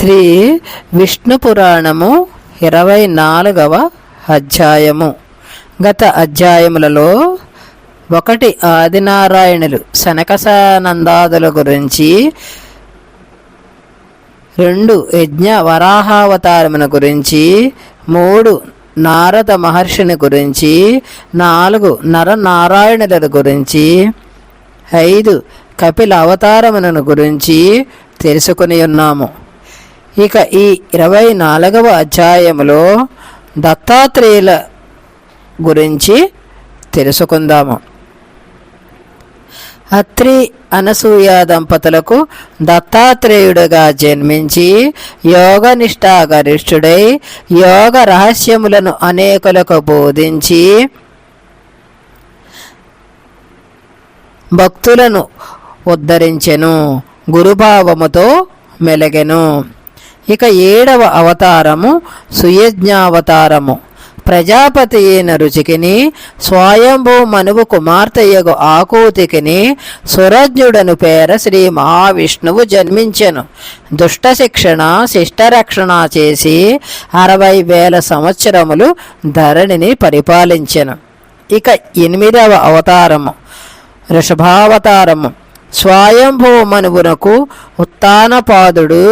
శ్రీ విష్ణు పురాణము 24వ అధ్యాయము. గత అధ్యాయములలో 1 ఆదినారాయణులు సనకసానందాదుల గురించి, 2 యజ్ఞ వరాహావతారమున గురించి, 3 నారద మహర్షిని గురించి, 4 నరనారాయణుల గురించి, 5 కపిల అవతారములను గురించి తెలుసుకుని ఉన్నాము. ఇక ఈ 24వ అధ్యాయములో దత్తాత్రేయుల గురించి తెలుసుకుందాము. అత్రి అనసూయ దంపతులకు దత్తాత్రేయుడుగా జన్మించి యోగనిష్టాగరిష్ఠుడై యోగ రహస్యములను అనేకులకు బోధించి భక్తులను ఉద్ధరించెను, గురుభావముతో మెలగెను. ఇక 7వ అవతారము సుయజ్ఞావతారము. ప్రజాపతి అయిన రుచికిని స్వయంభూ మనువు కుమార్తెయగు ఆకూతికిని సురజ్ఞుడను పేర శ్రీ మహావిష్ణువు జన్మించెను. దుష్ట శిక్షణ శిష్టరక్షణ చేసి 60,000 సంవత్సరములు ధరణిని పరిపాలించెను. ఇక 8వ అవతారము వృషభావతారము. స్వయంభూ మనువునకు ఉత్తానపాదుడు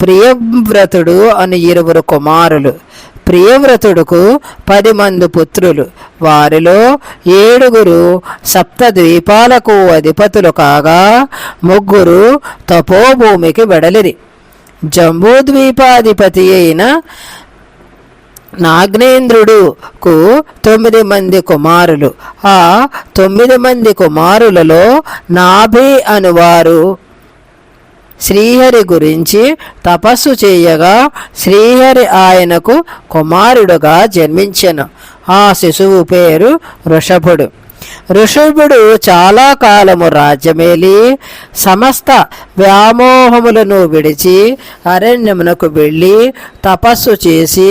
ప్రియవ్రతుడు అని 2 కుమారులు. ప్రియవ్రతుడుకు 10 మంది పుత్రులు. వారిలో 7 సప్తద్వీపాలకు అధిపతులు కాగా 3 తపోభూమికి వెడలిరి. జంబూద్వీపాధిపతి అయిన నాగ్నేంద్రుడుకు 9 మంది కుమారులు. ఆ 9 మంది కుమారులలో నాభి అనువారు శ్రీహరి గురించి తపస్సు చేయగా శ్రీహరి ఆయనకు కుమారుడుగా జన్మించెను. ఆ శిశువు పేరు వృషభుడు. ఋషభుడు చాలా కాలము రాజ్యమేలి సమస్త వ్యామోహములను విడిచి అరణ్యమునకు వెళ్ళి తపస్సు చేసి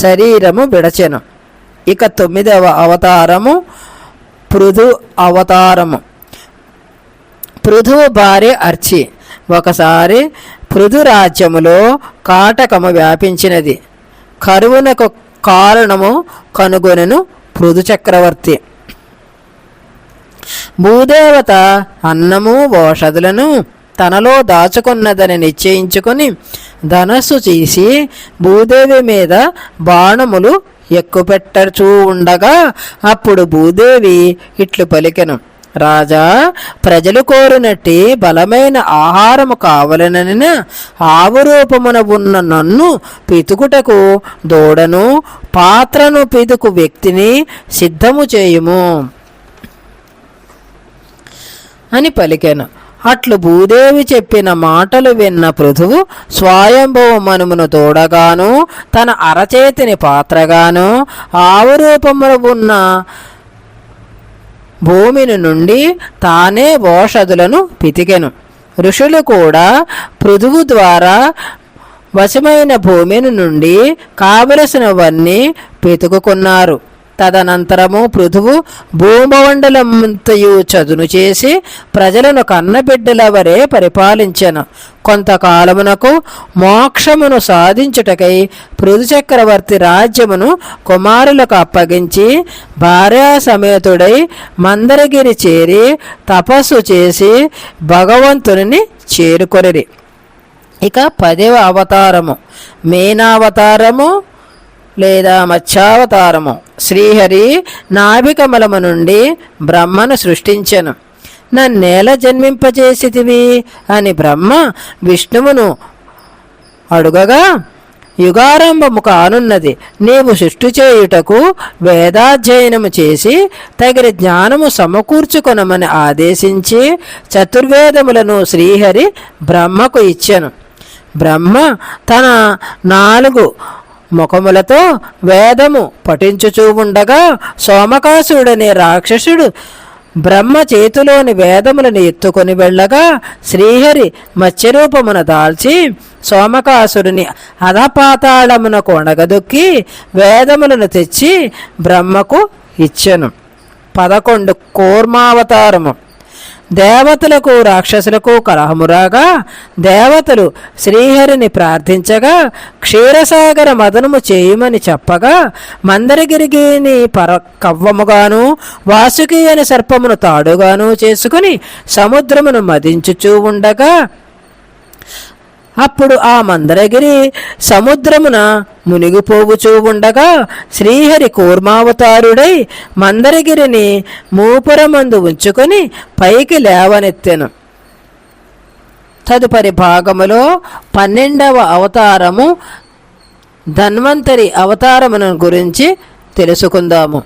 శరీరము విడచెను. ఇక 9వ అవతారము పృథు అవతారము. పృథువు భార్య అర్చి. ఒకసారి పృథు రాజ్యములో కాటకము వ్యాపించినది. కరువునకు కారణము కనుగొనెను పృథు చక్రవర్తి. భూదేవత అన్నము ఓషధులను తనలో దాచుకున్నదని నిశ్చయించుకొని ధనస్సు చేసి భూదేవి మీద బాణములు ఎక్కుపెట్టచూ ఉండగా అప్పుడు భూదేవి ఇట్లు పలికెను: రాజా, ప్రజలు కోరినట్టి బలమైన ఆహారము కావలనని ఆవు రూపమున ఉన్న నన్ను పితుకుటకు దూడను పాత్రను పితుకు వ్యక్తిని సిద్ధము చేయుము అని పలికెను. అట్లు భూదేవి చెప్పిన మాటలు విన్న పృథువు స్వయంభవ మనుమును తోడగాను తన అరచేతిని పాత్రగాను ఆవు రూపమున ఉన్న భూమిని నుండి తానే ఓషధులను పితికెను. ఋషులు కూడా పృథువు ద్వారా వశమైన భూమిని నుండి కావలసినవన్నీ పితుకున్నారు. తదనంతరము పృథువు భూమండలమంతయు చదును చేసి ప్రజలను కన్నబిడ్డల వరే పరిపాలించెను. కొంతకాలమునకు మోక్షమును సాధించుటకై పృథు చక్రవర్తి రాజ్యమును కుమారులకు అప్పగించి భార్యా సమేతుడై మందరగిరి చేరి తపస్సు చేసి భగవంతుని చేరుకొనిరి. ఇక 10వ అవతారము మీనావతారము లేదా మత్స్యావతారము. శ్రీహరి నాభికమలము నుండి బ్రహ్మను సృష్టించెను. నన్నేల జన్మింపజేసితివి అని బ్రహ్మ విష్ణువును అడుగగా, యుగారంభము కానున్నది. నీవు సృష్టి చేయుటకు వేదాధ్యయనము చేసి తగిన జ్ఞానము సమకూర్చుకొనమని ఆదేశించి చతుర్వేదములను శ్రీహరి బ్రహ్మకు ఇచ్చెను. బ్రహ్మ తన 4 ముఖములతో వేదము పఠించుచూ ఉండగా సోమకాసుడనే రాక్షసుడు బ్రహ్మ చేతిలోని వేదములను ఎత్తుకొని వెళ్ళగా శ్రీహరి మత్స్యరూపమున దాల్చి సోమకాసుడిని అధపాతాళమునకు అణగదొక్కి వేదములను తెచ్చి బ్రహ్మకు ఇచ్చెను. 11 కూర్మావతారము. దేవతలకు రాక్షసులకు కలహము రాగా దేవతలు శ్రీహరిని ప్రార్థించగా క్షీరసాగర మదనము చేయమని చెప్పగా మందరగిరిని కవ్వముగాను వాసుకి అని సర్పమును తాడుగాను చేసుకుని సముద్రమును మదించుచూ ఉండగా అప్పుడు ఆ మందరగిరి సముద్రమున మునిగిపోవుచూ ఉండగా శ్రీహరి కూర్మావతారుడై మందరగిరిని మూపురమందు ఉంచుకొని పైకి లేవనెత్తెను. తదుపరి భాగములో 12వ అవతారము ధన్వంతరి అవతారమును గురించి తెలుసుకుందాము.